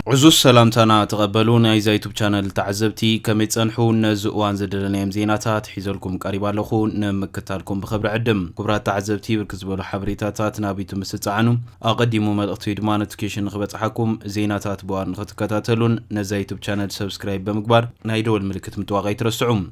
عزوز سلامتنا تقبلون ايزا يوتيوب channel تعزبتي كمي تصنحو نزقوان زدلنيم زيناتات حيزولكم قريبا لخو نمكتالكم بخبر عدم كبرات تعزبتي بركزبولو حبريتاتات نابيتو مستصعنو اقدمو مدقتو يدما نوتيفيكيشن نخبصحكم زيناتات بوار نختكتاتلون نزا يوتيوب channel سبسكرايب بمقبار نايدول ملكت متواغي ترسعوم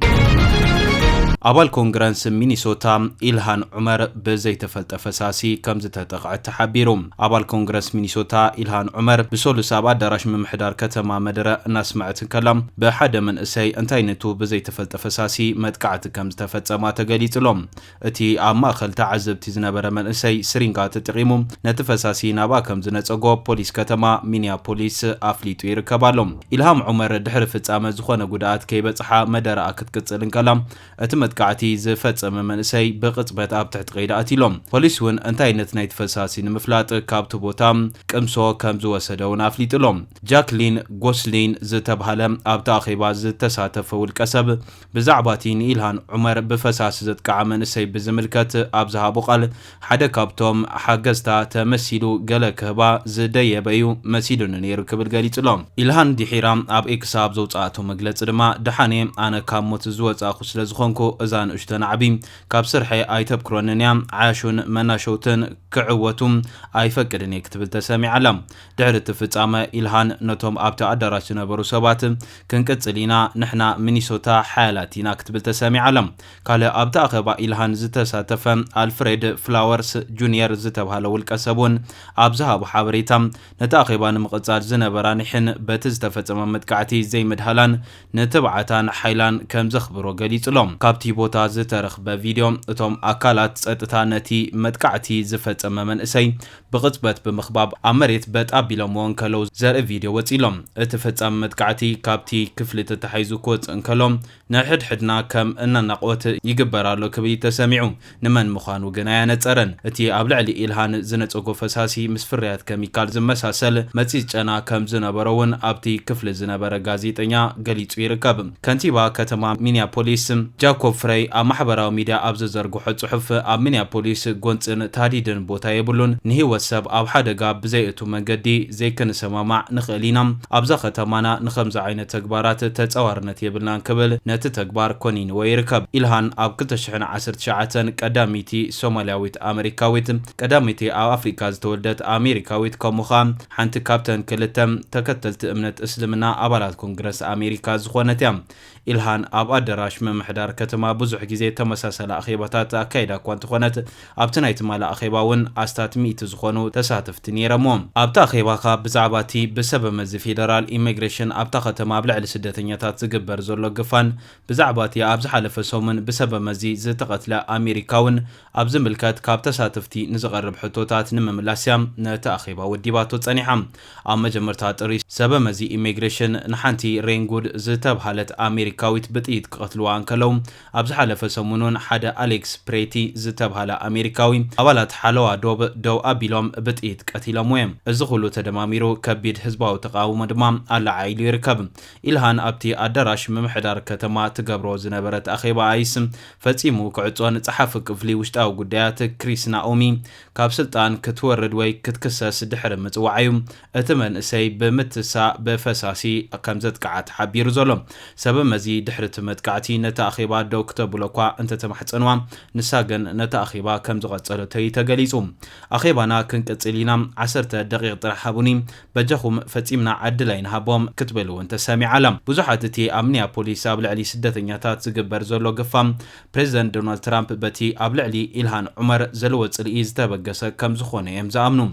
أبال كونغرس مينيسوتا إلهان عمر بزي تفلت فساسي كمز تتقع تحبيرهم أبال كونغرس مينيسوتا إلهان عمر بسولو سابع دراش من محدار كتما مدرة الناس معت كلام بحدا من اسي انتاينتو بزي تفلت فساسي مدقعت كمز تفلت ما تقاليت لهم اتي اما خل تعزب تزنبر من اسي سرينغا تتقيمهم نتفساسي نابا كمز نتقو بوليس كتما مينيا بوليس افليتو يركبالهم إلهام عمر دحر فتسامة زخونا قدات كي بتصحى مدرة كتكتسلن كلام اتمت كعتي زفتصم منسي بقصبت اب تحت قيداتي لهم بوليس ون انتاينت نايت فساسي نمفلات كابتو بوتام كمسو كمزو وسدون افليت لهم جاكلين غوسلين زتبهلم اب تاخيبا زتساتفو الكسب بزعباتين إلهان عمر بفساس زتقع منسي بزملكت اب زهابو قال حدا كابتوم حاجزتا تمثيلو قال كهبا زدي بيو مسيلون نيركب القاليت لهم إلهان دي حيرام اب اكساب زوصاتو مغلص دما دحاني انا كاموت زوصا خسل زخونكو ازان اشتنا عبيم كاب سرحي ايتب كروننيام عاشون مناشوتن كعوتم اي فكرن يكتب تسامي علم دعر التفصامه إلهان نتوم ابتا ادراش نبرو سبات كنقصلينا نحنا مينيسوتا حالاتينا كتب تسامي علم قال ابتا اخبا إلهان زتساتف الفريد فلاورز جونيور زتبهالو القسبون ابزها بحبريتام نتاخبا مقصال زنبرانحن بتزتفصم مدقعتي زي مدهلان نتبعتان حيلان كم زخبرو قليصلهم كابتي بوتا زترخ بفيديو اتوم اكالات صطتا نتي مدقعتي زفصم منسي بقصبت بمخباب امريت بتابيلهم وانكلو زر فيديو وصيلهم اتفصم مدقعتي كابتي كفلت تحيزو كوت انكلهم نحد حدنا كم ان نقوت يغبرالو كبي تسمعوا نمن مخانو غنا ينصرن اتي ابلعلي إلهان زنصقو فساسي مسفريات كيميكال زمساسل مصيچنا كم زنبرون ابتي كفل زنبر غازيطኛ غليص يركب كنتيبا كتما مينيابوليس جاكوب فري محبراو ميديا ابز زرغو صحف اب مينيابوليس غونصن تاديدن بوتا يبلون نهي وسب اب حدغا بزيتو منغدي زي كنسمامع نخلينا ابزا ختمانا نخمز عينه تغبارات تصوارنت يبلنا كبل نت تغبار كونين ويركب إلهان اب 2019 قداميتي سومالياويت امريكاويت قداميتي افريكا زتولدت امريكاويت كمخام حنت كابتن كلتم تكتلت امنت اسلمنا ابالات كونغرس امريكا زخونتيام إلهان اب ادراش ممحدار كتما بزح غزي تمساسل اخيباتات اكايدا كونت خونت ابتنايت مال اخيباون استات ميت زخونو تساتفت نيرموم ابتا اخيباخا بزعباتي بسبب مز فيدرال ايميغريشن ابتا ختما بلعل سدتنياتات زغبر زلو غفان بزعباتي ابز حلف سومن بسبب مزي زتقتل امريكاون ابز ملكات كاب تساتفتي نزغرب حطوتات نمملاسيام نتاخيبا وديباتو صنيحم ام مجمرتا طري سبب مزي ايميغريشن نحنتي رينغود زتبحالت امريكاويت بطيت قتلوا انكلوم ابز حلف سومنون حدا أليكس بريتي زتبحالا امريكاوي ابالات حلوا دو ابيلوم بطيت قتيلمويم ازخلو تدماميرو كبيد حزباو تقاوم دمام على عيل يركب إلهان ابتي ادراش ممحدار كتما تقبرو زنبرت اخيبا ايسم فصيمو كعصون صحف كفلي وشتاو غدايات كريس ناومي كاب سلطان كتورد وي كتكسس دحر مصواعيم اتمن اسي بمتسا بفساسي كمزت قعت حبير زلم سبب مزي دحر تمتقعتي نتا اخيبا دكتور بلوكا انت تمحصنوا نساغن نتا اخيبا كمز قصلتي تغليصوم اخيبانا كنقصلينا 10 دقيقه طرحابوني بجخم فصيمنا عدلاين هابوم كتبلو انت سامي علم بزحاتتي امنيا بوليس ابلعلي سدتنياتات زغبر زلو غفام بريزيدنت دونالد ترامب بتي ابلعلي إلهان عمر زلو صلئي زتبغس كم زخونه يمزامنو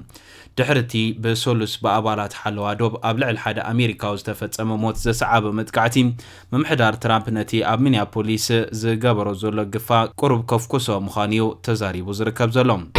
دحرتي بسولس بابالات حلوا دوب ابلعل حدا امريكا وزتفصم موت زسعاب متقعتي ممحدار ترامب نتي اب مينيابوليس زغبرو زلو غفا قرب كفكسو مخانيو تزاريبو زركب زلوم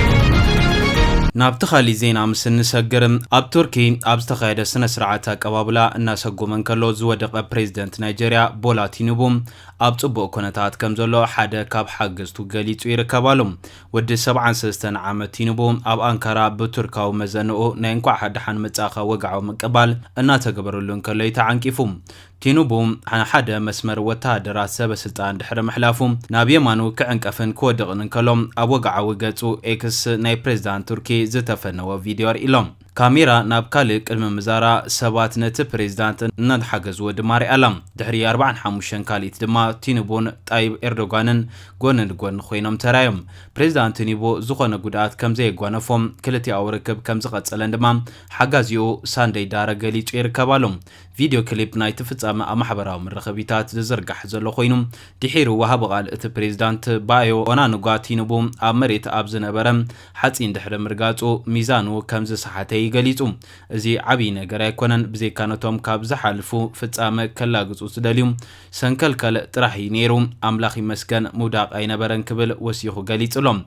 نابتخالي زينا مسن سجرم اب تركي ابستخايد سنه سرعه قبابلا الناس غومن كلو زودق بريزيدنت نيجيريا بولا تينوبو اب صبو كونتات كمزلو حدا كاب حجزتو غليصو يركبالو ود 73 عام تينوبو اب انكارا بتركاو مزنو نينقع حدحن مصاخه وقعو مقبال انا تغبرلون كلي تعنقيفوم تينوبو حدا مسمر وتادرات سب سلطان دحر محلافوم نابيمانو كعنقفن كودقن كلوم اب وقعو غصو اكس ناي بريزيدنت تركي زتفنوا فيديو إلهم ካሜራ ናብ ካልእ ቅድሚ ምዛራ ሰባት ነቲ ፕሬዝዳንት እናተሓገዝዎ ድማ ሪኣላ ድሕሪ 45 ካልኢት ድማ ቲኑቡን ጣይብ ኤርዶጋንን ጎን ንጎን ኮይኖም ተራዮም ፕሬዝዳንት ቲኑቡ ዝኾነ ጉድኣት ከም ዘየጓነፎም ክልቲኡ ርክብ ከም ዝቐጸለን ድማ ሓጋዚኡ ሳንደይ ዳረ ገሊጹ ይርከባሎም ቪድዮ ክሊፕ ናይ ተፈጻመ ኣብ ማሕበራዊ መራኸቢታት ዝዝርጋሕ ዘሎ ኮይኑ ድሒሩ ወሃብ ቃል እቲ ፕሬዝዳንት ባዮ ኦናኑጋ ቲኑቡ ኣብ መሬት ኣብ ዝነበረ ሓጺን ድሕሪ ምርጋጹ ሚዛኑ ከም ዝሰሓተ ይገሊጹ እዚ ዓቢ ነገር ኣይኮነን ብዘይካ ነቶም ካብ ዝሓልፉ ፍጻመ ከላግጹ ዝደልዩ ሰንከልከል ጥራሕ ነይሩ ኣምላኽ ይመስገን ሙዳቕ ኣይነበረን ክብል ወሲኹ ገሊጹሎም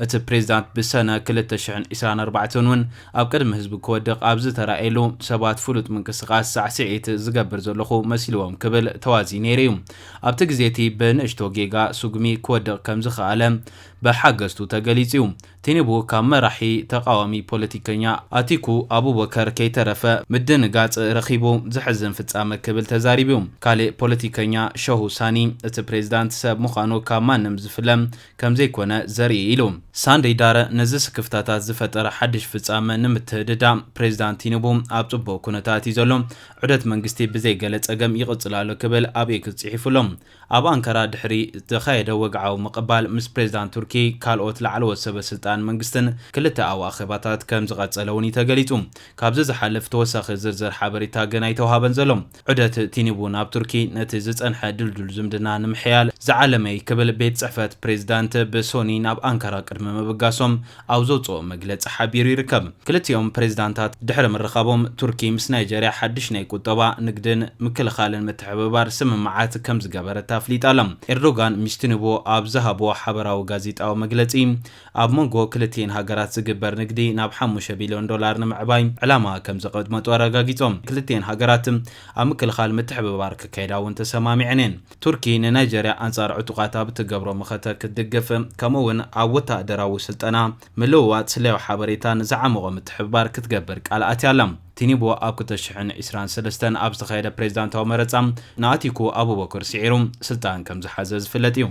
እቲ ፕሬዝዳንት ብሰነ 2024 ውን ኣብ ቅድሚ ህዝቢ ክወድቕ ኣብ ዝተራእየሉ ሰባት ፍሉጥ ምንቅስቓስ ሳዕስዒት ዝገብር ዘለኹ መሲልዎም ክብል ተዋዚ ነይሩ ኣብቲ ግዜቲ ብንእሽቶ ጌጋ ሱግሚ ክወድቕ ከም ዝኽኣለ በሓገዝቱ ተገሊጹ ቲኑቡ ካብ መራሒ ተቃዋሚ ፖለቲከኛ ኣቲኩ አቡበከር ከይተረፈ ምድንጋጽ ረኺቡ ዝሕዝን ፍጻመ ክብል ተዛሪቡ ካልእ ፖለቲከኛ ሸሁ ሳኒ እቲ ፕሬዝዳንት ሰብ ምዃኑ ካብ ማንም ዝፍለም ከም ዘይኮነ ዘርኢ ኢሉ ሳንደይ ዳረ ነዚ ስክፍታታት ዝፈጠረ ሓድሽ ፍጻመ ንምትህድዳ ፕሬዝዳንት ቲኑቡ ኣብ ጽቡቕ ኩነታት እዩ ዘሎ ዑደት መንግስቲ ብዘይገለ ጸገም ይቕጽላሉ ክብል ኣብ ኤክስ ጽሒፉሎም ኣብ አንካራ ድሕሪ ተኻየደ ወግዓዊ ምቕባል ምስ ፕሬዝዳንት ቱርኪ ካልኦት ላዕለዎት ሰበስልጣን መንግስትን ክልተ ኣዋኽባታት ከም ዝቐጸለውን ተገሊጹ ካብዚ ዝሓልፍ ተወሳኺ ዝርዝር ሓበሬታ ገና ይተዋሃበን ዘሎ ዑደት ቲኑቡ ናብ ቱርኪ ነቲ ዝጸንሐ ድልዱል ዝምድና ንምሕያል ዝዓለመይ ክብል ቤት ጽሕፈት ፕሬዝዳንት ብሶኒ ናብ አንካራ ቅድሚ ምብጋሶም ኣብ ዘውፅኦ መግለጺ ሓቢሩ ይርከብ ክልቲኦም ፕሬዝዳንታት ድሕሪ ምርኻቦም ቱርኪ ምስ ናይጀርያ ሓድሽ ናይ ቁጠባ ንግድን ምክልኻልን ምትሕብባር ስምምዓት ከም ዝገበረት ኣፍሊጣላ ኤርዶጋን ምስ ቲኑቡ ኣብ ዝሃቦ ሓበራዊ ጋዜጣዊ መግለጺ ኣብ መንጎ ክልቲአን ሃገራት ዝግበር ንግዲ ናብ $5 ቢልዮን ንምዕባይ ዕላማ ከም ዘቐድመጡ ኣረጋጊጾም ክልቲአን ሃገራት ኣብ ምክልኻል ምትሕብባር ክካየዳውን ተሰማሚዐን ቱርኪ ንናይጀርያ ኣንጻር ዕጡቓት ኣብ ትገብሮ መኸተ ክትድግፍ ከምኡውን ኣብ ወታደራዊ ስልጠና ምልውዋጥ ስለዮ ሓበሬታን ዝዓመቖ ምትሕብባር ክትገብር ቃል ኣትያላ ቲኑቡ ኣብ 2023 ኣብ ዝተኻየደ ፕሬዝዳንታዊ መረጻ ንኣቲኩ አቡበከር ሲዒሩ ስልጣን ከም ዝሓዘ ዝፍለጥ እዩ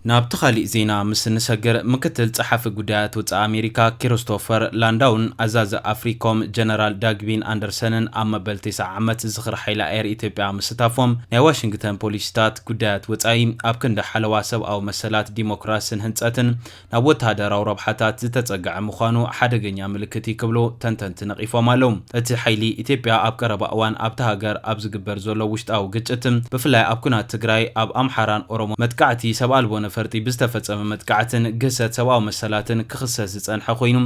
ናብቲ ኻሊእ ዜና ምስ ንሰግር ምክትል ጸሓፊ ጉዳያት ወፃኢ ኣሜሪካ ክሪስቶፈር ላንዳውን ኣዛዚ ኣፍሪኮም ጀነራል ዳግቢን ኣንደርሰንን ኣብ መበል 9 ዓመት ዝኽሪ ሓይሊ ኣየር ኢትዮጵያ ምስታፎም ናይ ዋሽንግተን ፖሊስታት ጉዳያት ወፃኢ ኣብ ክንዲ ሓለዋ ሰብኣዊ መሰላት ዲሞክራስን ህንጸትን ናብ ወተሃደራዊ ረብሓታት ዝተጸግዐ ምዃኑ ሓደገኛ ምልክት ይክብሉ ተንተንቲ ነቒፎም ኣለዉ እቲ ሓይሊ ኢትዮጵያ ኣብ ቀረባ እዋን ኣብቲ ሃገር ኣብ ዝግበር ዘሎ ውሽጣዊ ግጭት ብፍላይ ኣብ ኩናት ትግራይ ኣብ ኣምሓራን ኦሮሞ መጥቃዕቲ ሰብ ኣልቦ ነፈርቲ ብዝተፈጸመ መጥቃዕትን ግሰት ሰብኣዊ መሰላትን ክኽሰስ ዝጸንሐ ኮይኑ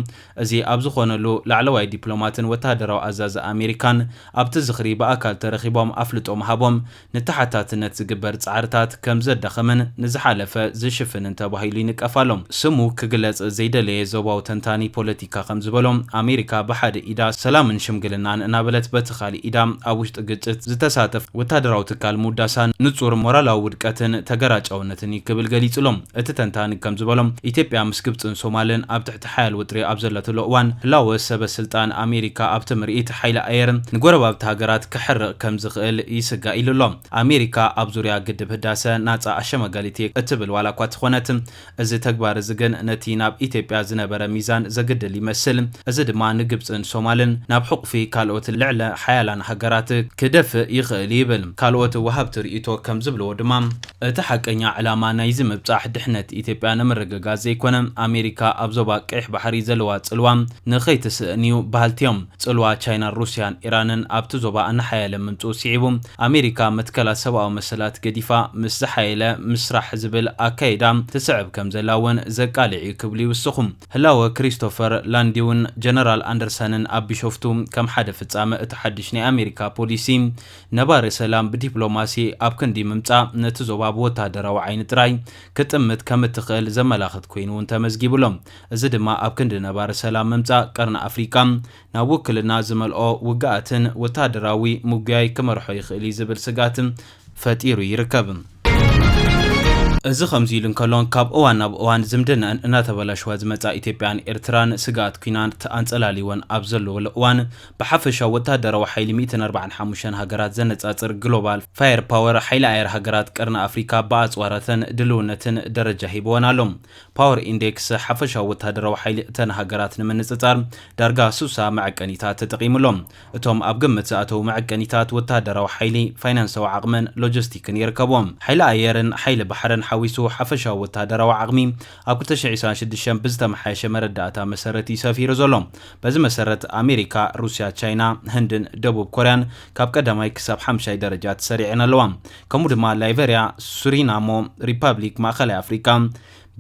እዚ ኣብ ዝኾነሉ ላዕለዋይ ዲፕሎማትን ወተሃደራዊ ኣዛዚ ኣሜሪካን ኣብቲ ዝኽሪ ብኣካል ተረኺቦም ኣፍልጦም ሃቦም ንተሓታትነት ዝግበር ጻዕርታት ከም ዘዳኸመን ንዝሓለፈ ዝሽፍንን ተባሂሉ ይንቀፋሎም ስሙ ክግለጽ ዘይደለየ ዞባዊ ተንታኒ ፖለቲካ ከም ዝበሎም ኣሜሪካ ብሓደ ኢዳ ሰላምን ሽምግልናን እናበለት በቲ ኻሊእ ኢዳ ኣብ ውሽጢ ግጭት ዝተሳተፍ ወተሃደራዊ ትካል ሙዳሳን ንጹር ሞራላዊ ውድቀትን ተገራጫውነትን ይክብል ገሊጹሎም እቲ ተንታኒ ከም ዝበሎም ኢትዮጵያ ምስ ግብፅን ሶማልን ኣብ ትሕቲ ሓያል ውጥሪ ኣብ ዘለትሉ እዋን ህላወ ሰበስልጣን ኣሜሪካ ኣብቲ ምርኢት ሓይሊ ኣየር ንጎረባብቲ ሃገራት ክሕርቕ ከም ዝኽእል ይስጋእ ኢሉሎም ኣሜሪካ ኣብ ዙርያ ግድብ ህዳሰ ናፃ ኣሸመጋሊት እትብል ዋላ እኳ ትኾነት እዚ ተግባር እዚ ግን ነቲ ናብ ኢትዮጵያ ዝነበረ ሚዛን ዘግድል ይመስል እዚ ድማ ንግብፅን ሶማልን ናብ ሕቑፊ ካልኦት ልዕለ ሓያላን ሃገራት ክደፍእ ይኽእል ይብል ካልኦት ወሃብቲ ርእይቶ ከም ዝብልዎ ድማ እቲ ሓቀኛ ዕላማ ናይዚ ምብጻሕ ድሕነት ኢትዮጵያ ንምርግጋዝ ዘይኮነ ኣሜሪካ ኣብ ዞባ ቀይሕ ባሕሪ ዘለዋ ጽልዋ ንኸይትስእንዩ ባህልትዮም ጽልዋ ቻይናን ሩስያን ኢራንን ኣብቲ ዞባ እናሓየለ ምምጽኡ ሲዒቡ ኣሜሪካ መትከላት ሰብኣዊ መሰላት ገዲፋ ምስ ዝሓየለ ምስራሕ ዝብል ኣካይዳ ትስዕብ ከም ዘላ እውን ዘቃልዕ ክብሉ ይውስኹም ህላወ ክሪስቶፈር ላንዲውን ጀነራል ኣንደርሰንን ኣብ ቢሾፍቱ ከም ሓደ ፍጻመ እቲ ሓድሽ ናይ ኣሜሪካ ፖሊሲ ነባሪ ሰላም ብዲፕሎማሲ ኣብ ክንዲ ምምጻእ ነቲ ዞባ ብወታደራዊ ዓይኒ ጥራይ كتمت كمتخيل زملاخت كوينون تمزجيبلهم زد ما أبكند نبار سلام ممتع قرن أفريقيا نوكل النازم الأو وقاتن وتادراوي مجاي كمرحيخ إليزابيث سجاتن فتيرو يركبن እዚ ከምዚ ኢሉ እንከሎን ካብ እዋን ናብ እዋን ዝምድና እናተበላሽዋ ዝመጻ ኢትዮጵያን ኤርትራን ስጋት ኩናት አንጸላሊወን ኣብ ዘለወሉ እዋን ብሓፈሻው ወታደራዊ ሓይሊ 145 ሃገራት ዘነጻጽር ግሎባል ፋየር ፓወር ሓይሊ ኣየር ሃገራት ቀርኒ ኣፍሪካ በኣጽዋራተን ድልውነትን ደረጃ ሂብዎን ኣሎም። ፓወር ኢንዴክስ ሓፈሻው ወታደራዊ ሓይሊ እተን ሃገራት ንምንጽጻር ዳርጋ 60 መዐቀኒታት ተጠቂሙሎም። እቶም ኣብ ግምት ዝኣተው መዐቀኒታት ወታደራዊ ሓይሊ፣ ፋይናንሳዊ ዓቕምን ሎጂስቲክን ይርከብዎም። ሓይሊ ኣየርን ሓይሊ ባሕርን ሓዊሱ ሓፈሻዊ ወታደራዊ ዓቕሚ ኣብ 2026 ብዝተመሓየሸ መረዳእታ መሰረት ይሰፊሩ ዘሎ። በዚ መሰረት ኣሜሪካ፣ ሩስያ፣ ቻይና፣ ህንድን ደቡብ ኮርያን ካብ ቀዳማይ ክሳብ 5ይ ደረጃ ተሰሪዐን ኣለዋ። ከምኡ ድማ ላይቤሪያ፣ ሱሪናሞ፣ ሪፐብሊክ ማእከላይ አፍሪካ፣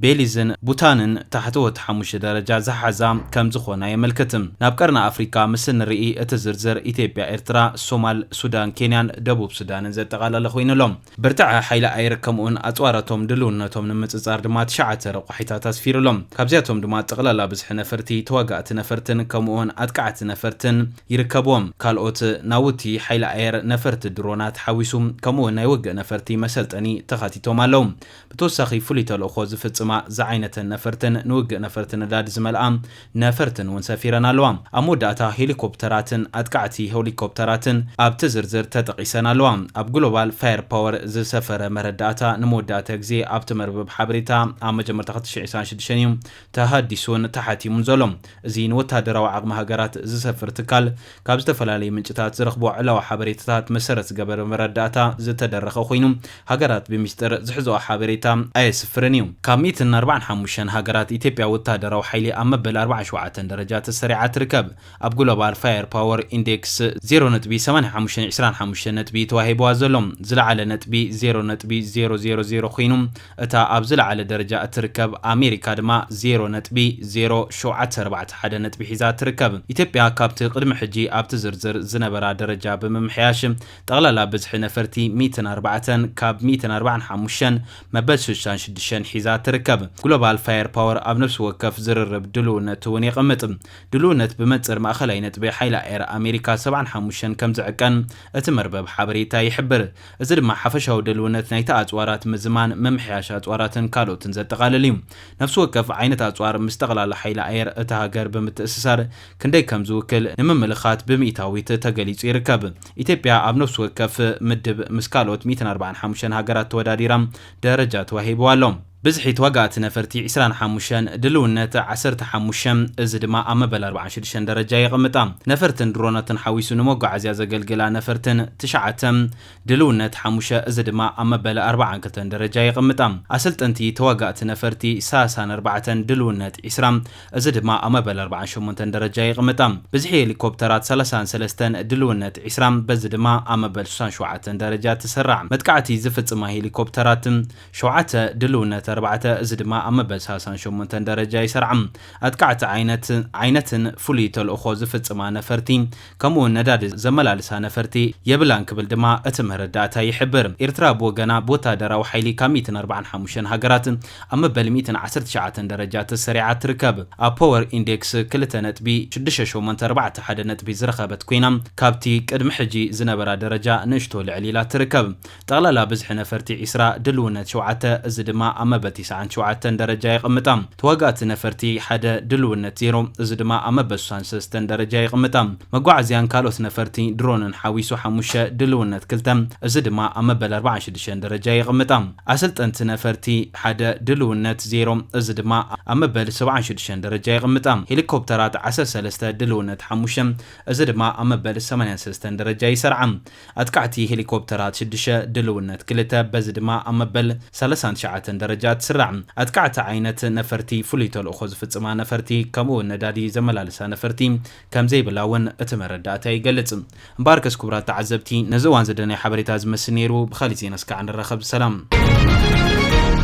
ቤሊዝን ቡታንን ታሕተወት 5 ደረጃ ዝሓዛ ከም ዝኾና የመልክትም። ናብ ቀርኒ ኣፍሪካ ምስ ንርኢ እቲ ዝርዝር ኢትዮጵያ፣ ኤርትራ፣ ሶማል፣ ሱዳን፣ ኬንያን፣ ደቡብ ሱዳንን ዘጠቓለለ ኮይኑሎም ብርትዐ ሓይሊ ኣየር ከምኡን ኣጽዋራቶም ድልውነቶም ንምጽጻር ድማ 9 ረቑሒታት ኣስፊሩሎም። ካብዚኣቶም ድማ ጠቕላላ ብዝሒ ነፈርቲ፣ ተዋጋእቲ ነፈርትን ከምኡን ኣጥቃዕቲ ነፈርትን ይርከብዎም። ካልኦት ናውቲ ሓይሊ ኣየር ነፈርቲ ድሮናት ሓዊሱ ከምኡን ናይ ውግእ ነፈርቲ መሰልጠኒ ተኻቲቶም ኣለው። ብተወሳኺ ፍሉይ ተልእኾ ዝፍጽም ዝዓይነትን ነፈርትን ንውግእ ነፈርትን ነዳዲ ዝመልኣ ነፈርትን እውን ሰፊረን ኣለዋ። ኣብ መወዳእታ ሄሊኮፕተራትን ኣጥቃዕቲ ሄሊኮፕተራትን ኣብቲ ዝርዝር ተጠቂሰን ኣለዋ። ኣብ ግሎባል ፋየር ፓወር ዝሰፈረ መረዳእታ ንመወዳእታ ግዜ ኣብቲ መርበብ ሓበሬታ ኣብ መጀመርታ 2026 እዩ ተሃዲሱን ተሓቲሙን ዘሎ። እዚ ንወታደራዊ ዓቕሚ ሃገራት ዝሰፍር ትካል ካብ ዝተፈላለዩ ምንጭታት ዝረኽቦ ዕላዊ ሓበሬታታት መሰረት ዝገበረ መረዳእታ ዝተደረኸ ኮይኑ ሃገራት ብምስጢር ዝሕዝኦ ሓበሬታ ኣየስፍርን እዩ። ካብ 145 ሃገራት ኢትዮጵያ ወታደራዊ ሓይሊ ኣብ መበል 47 ደረጃ ተሰሪዓ ትርከብ። ኣብ ግሎባል ፋየር ፓወር ኢንዴክስ 0.8525 ነጥቢ ተዋሂብዋ ዘሎ ዝለዓለ ነጥቢ 0.000 ኮይኑ እታ ኣብ ዝለዓለ ደረጃ እትርከብ ኣሜሪካ ድማ 0.0741 ነጥቢ ሒዛ ትርከብ። ኢትዮጵያ ካብቲ ቅድሚ ሕጂ ኣብቲ ዝርዝር ዝነበራ ደረጃ ብምምሕያሽ ጠቕላላ ብዝሒ ነፈርቲ 104 ካብ 145 መበል 66 ሒዛ ትርከብ። ግሎባል ፋየር ፓወር ኣብ ነፍሲ ወከፍ ዝርርብ ድልውነት እውን የቐምጥ። ድልውነት ብመንጽር ማእኸላይ ነጥቢ ሓይሊ ኣየር ኣሜሪካ 75 ከም ዝዕቀን እቲ መርበብ ሓበሬታ ይሕብር። እዚ ድማ ሓፈሻዊ ድልውነት ናይቲ ኣጽዋራት ምዝማን፣ መምሕያሽ ኣጽዋራትን ካልኦትን ዘጠቓልል እዩ። ነፍሲ ወከፍ ዓይነት ኣጽዋር ምስ ጠቕላላ ሓይሊ ኣየር እቲ ሃገር ብምትእስሳር ክንደይ ከም ዝውክል ንምምልኻት ብምኢታዊት ተገሊጹ ይርከብ። ኢትዮጵያ ኣብ ነፍሲ ወከፍ ምድብ ምስ ካልኦት 145 ሃገራት ተወዳዲራ ደረጃ ተዋሂብዋ ኣሎ። ብዝሒ ተዋጋእቲ ነፈርቲ 25 ድልውነት 15 እዚ ድማ ኣብ መበል 46 ደረጃ ይቕምጣ። ነፈርትን ድሮናትን ሓዊሱ ንመጓዓዝያ ዘገልግላ ነፈርትን 9 ድልውነት 5 እዚ ድማ ኣብ መበል 42 ደረጃ ይቕምጣ። ኣሰልጠንቲ ተዋጋእቲ ነፈርቲ 34 ድልውነት 20 እዚ ድማ ኣብ መበል 48 ደረጃ ይቕምጣ። ብዝሒ ሄሊኮፕተራት 33 ድልውነት 20 በዚ ድማ ኣብ መበል 67 ደረጃ ተሰራዕ። መጥቃዕቲ ዝፍጽማ ሄሊኮፕተራት 7 ድልውነት 4 እዚ ድማ ኣብ መበል 68 ደረጃ ይሰርዓም። ኣጥቃዕቲ ዓይነትን ፍሉይ ተልእኾ ዝፍጽማ ነፈርቲ ከምኡውን ነዳዲ ዘመላልሳ ነፈርቲ የብላን ክብል ድማ እቲ መረዳእታ ይሕብር። ኤርትራ ብወገና ብወታደራዊ ሓይሊ ካብ 145 ሃገራት ኣብ መበል 119 ደረጃ ተሰሪዓ ትርከብ። ኣብ ፓወር ኢንዴክስ 2.6841 ነጥቢ ዝረኸበት ኮይና ካብቲ ቅድሚ ሕጂ ዝነበራ ደረጃ ንእሽቶ ልዕል ኢላ ትርከብ። ጠቕላላ ብዝሒ ነፈርቲ 20 ድልውነት 7 እዚ ድማ ኣብ መበል 97 ደረጃ ይቕምጣ። ተዋጋእቲ ነፈርቲ 1 ድልውነት 0 እዚ ድማ ኣብ መበል 63 ደረጃ ይቕምጣ። መጓዓዝያን ካልኦት ነፈርቲ ድሮንን ሓዊሱ 5 ድልውነት 2 እዚ ድማ ኣብ መበል 46 ደረጃ ይቕምጣ። ኣሰልጠንቲ ነፈርቲ 1 ድልውነት 0 እዚ ድማ ኣብ መበል 76 ደረጃ ይቕምጣ። ሄሊኮፕተራት 13 ድልውነት 5 እዚ ድማ ኣብ መበል 83 ደረጃ ይሰርዓ። ኣጥቃዕቲ ሄሊኮፕተራት 6 ድልውነት 2 በዚ ድማ ኣብ መበል 39 ደረጃ ትስራዕ። ኣጥቃዕቲ ዓይነት ነፈርቲ ፍሉይ ተልእኾ ዝፍጽማ ነፈርቲ ከምኡ ነዳዲ ዘመላልሳ ነፈርቲ ከም ዘይብላ እውን እቲ መረዳእታ ይገልጽ። እምበኣር ከስ ክቡራት ተዓዘብቲ ነዚ እዋን ዘደናይ ሓበሬታ ዝመስል ነይሩ። ብኻሊእ ዜና እስካዕ ንራኸብ። ሰላም።